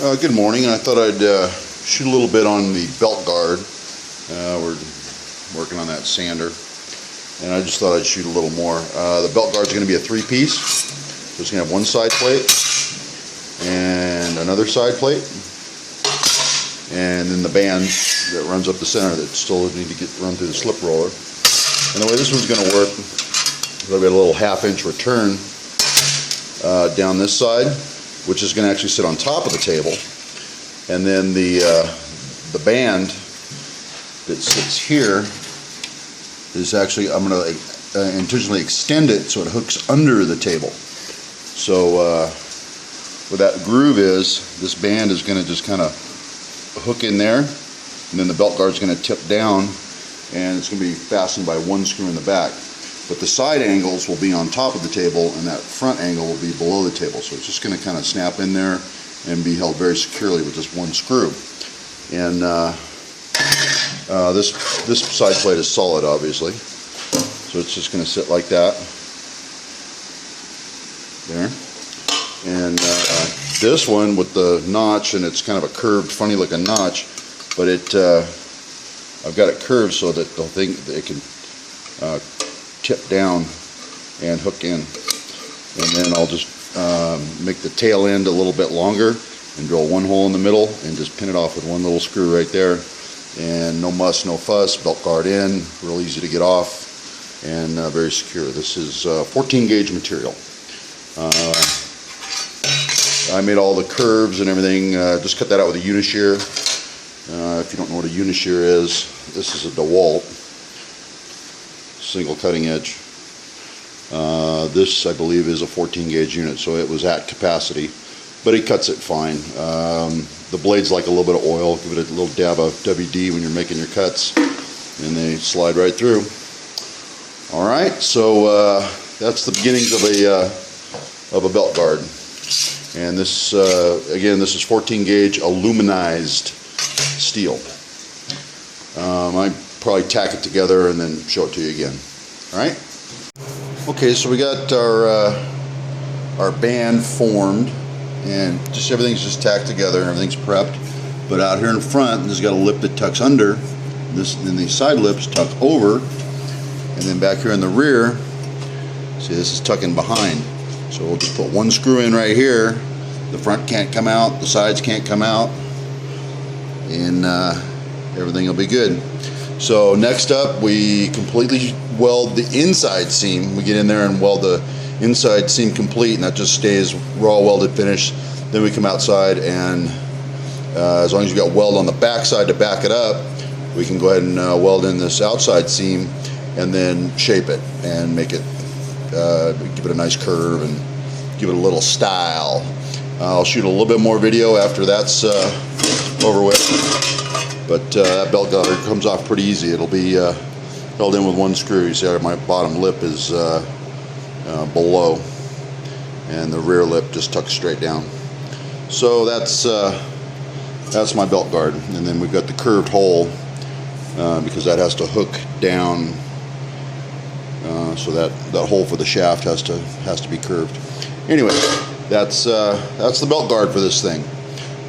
Good morning, and I thought I'd shoot a little bit on the belt guard. We're working on that sander, and I just thought I'd shoot a little more. The belt guard is going to be a three-piece. So it's going to have one side plate and another side plate, and then the band that runs up the center that still need to get run through the slip roller. And the way this one's going to work, there'll be a little half-inch return down this side, which is going to actually sit on top of the table, and then the band that sits here is actually, I'm going to intentionally extend it so it hooks under the table. So what that groove is, this band is going to just kind of hook in there, and then the belt guard is going to tip down, and it's going to be fastened by one screw in the back. But the side angles will be on top of the table, and that front angle will be below the table. So it's just going to kind of snap in there and be held very securely with just one screw. And this side plate is solid, obviously. So it's just going to sit like that. There. And this one with the notch, and it's kind of a curved, funny looking notch, but I've got it curved so that the thing it can tip down and hook in, and then I'll just make the tail end a little bit longer and drill one hole in the middle and just pin it off with one little screw right there. And no muss, no fuss, belt guard in, real easy to get off, and very secure. This is 14 gauge material. I made all the curves and everything, just cut that out with a Unishear. If you don't know what a Unishear is, this is a DeWalt single cutting edge. This, I believe, is a 14 gauge unit, so it was at capacity, but it cuts it fine. The blades like a little bit of oil. Give it a little dab of WD when you're making your cuts, and they slide right through. All right, so that's the beginnings of a belt guard. And this, again, this is 14 gauge aluminized steel. I probably tack it together and then show it to you again. All right. Okay, so we got our band formed, and just everything's just tacked together and everything's prepped. But out here in front, this has got a lip that tucks under. This, then these side lips tuck over, and then back here in the rear, see, this is tucking behind. So we'll just put one screw in right here. The front can't come out, the sides can't come out, and everything will be good. So next up, we completely weld the inside seam. We get in there and weld the inside seam complete, and that just stays raw welded finish. Then we come outside, and as long as you got weld on the back side to back it up, we can go ahead and weld in this outside seam and then shape it and make it, give it a nice curve and give it a little style. I'll shoot a little bit more video after that's over with. But that belt guard comes off pretty easy. It'll be held in with one screw. You see my bottom lip is below, and the rear lip just tucks straight down. So that's my belt guard. And then we've got the curved hole because that has to hook down. So that hole for the shaft has to be curved. Anyway, that's the belt guard for this thing.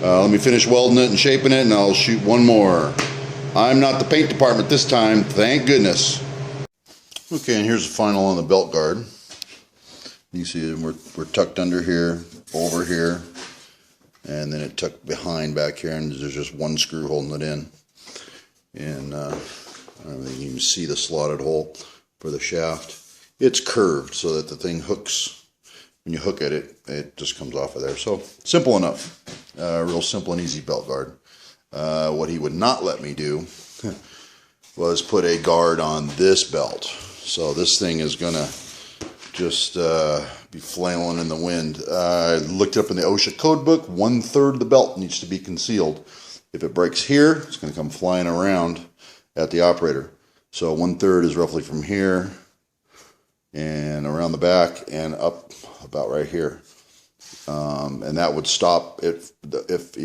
Let me finish welding it and shaping it, and I'll shoot one more. I'm not the paint department this time, thank goodness. Okay, and here's the final on the belt guard. You see we're tucked under here, over here, and then it tucked behind back here, and there's just one screw holding it in. And I don't think you can see the slotted hole for the shaft. It's curved so that the thing hooks. When you hook at it, it just comes off of there. So simple enough. Real simple and easy belt guard. What he would not let me do was put a guard on this belt. So this thing is going to just be flailing in the wind. I looked up in the OSHA code book. 1/3 of the belt needs to be concealed. If it breaks here, it's going to come flying around at the operator. So 1/3 is roughly from here and around the back and up about right here, and that would stop if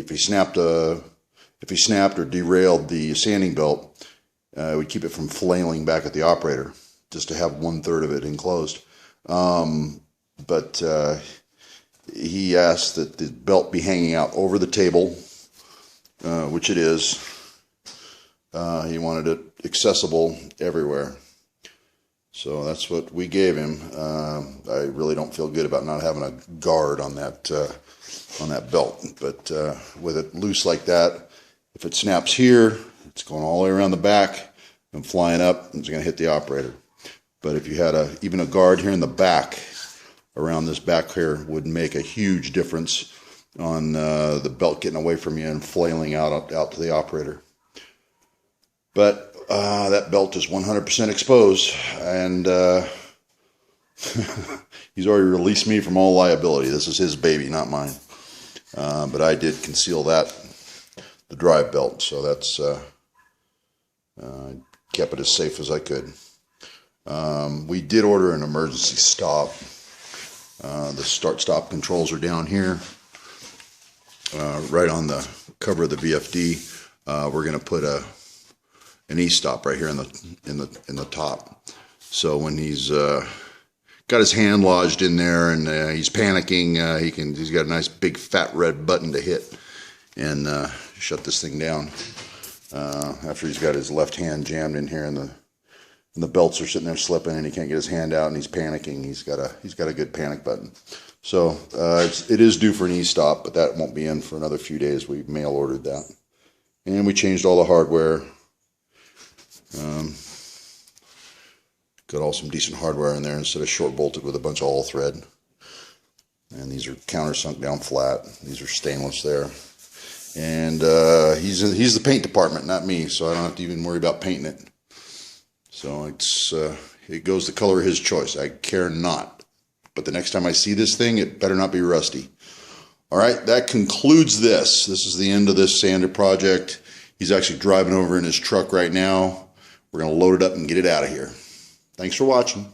he snapped or derailed the sanding belt. It would keep it from flailing back at the operator, just to have 1/3 of it enclosed. But he asked that the belt be hanging out over the table, which it is. He wanted it accessible everywhere. So that's what we gave him. I really don't feel good about not having a guard on that belt. But with it loose like that, if it snaps here, it's going all the way around the back and flying up, and it's going to hit the operator. But if you had even a guard here in the back, around this back here, would make a huge difference on the belt getting away from you and flailing out to the operator. But that belt is 100% exposed, and he's already released me from all liability. This is his baby, not mine. But I did conceal the drive belt, so that's kept it as safe as I could. We did order an emergency stop. The start-stop controls are down here, right on the cover of the VFD. We're going to put an e-stop right here in the top. So when he's got his hand lodged in there and he's panicking, he's got a nice big fat red button to hit and shut this thing down. After he's got his left hand jammed in here and the belts are sitting there slipping and he can't get his hand out and he's panicking, he's got a good panic button. So it is due for an e-stop, but that won't be in for another few days. We mail ordered that, and we changed all the hardware. Got some decent hardware in there instead of short bolted with a bunch of all thread. And these are countersunk down flat. These are stainless there. And he's the paint department, not me, so I don't have to even worry about painting it. So it goes the color of his choice. I care not. But the next time I see this thing, it better not be rusty. All right, that concludes this. This is the end of this sander project. He's actually driving over in his truck right now. We're going to load it up and get it out of here. Thanks for watching.